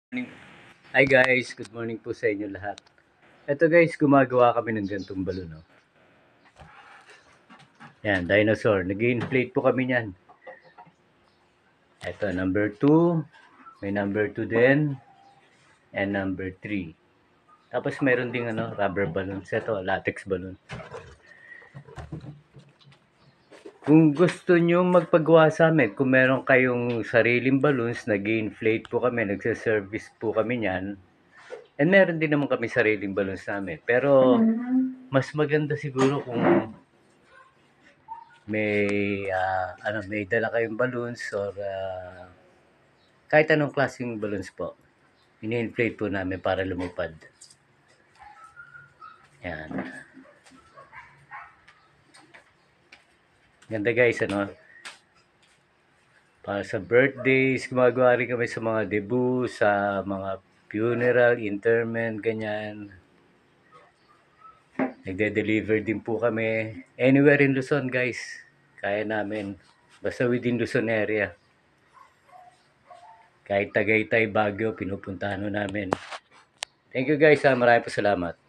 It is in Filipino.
Hi guys, good morning po sa inyo lahat. Ito guys, gumagawa kami ng gantong balon. No? Yan, dinosaur. Nag-inflate po kami niyan. Ito, number 2. May number 2 din. And number 3. Tapos meron ding rubber balloons. Ito, latex balloon. Kung gusto nyo magpagawa sa amin, kung meron kayong sariling balloons, nag-inflate po kami, nagsa-service po kami niyan. And meron din naman kami sariling balloons namin. Pero mas maganda siguro kung may dala kayong balloons or kahit anong klaseng balloons po. Ini-inflate po namin para lumipad. Yan. Ganda guys, para sa birthdays, gumagawa rin kami sa mga debut, sa mga funeral, interment, ganyan. Nagde-deliver din po kami. Anywhere in Luzon guys. Kaya namin. Basta within Luzon area. Kahit Tagaytay, Baguio, pinupuntahan namin. Thank you guys, maraming po salamat.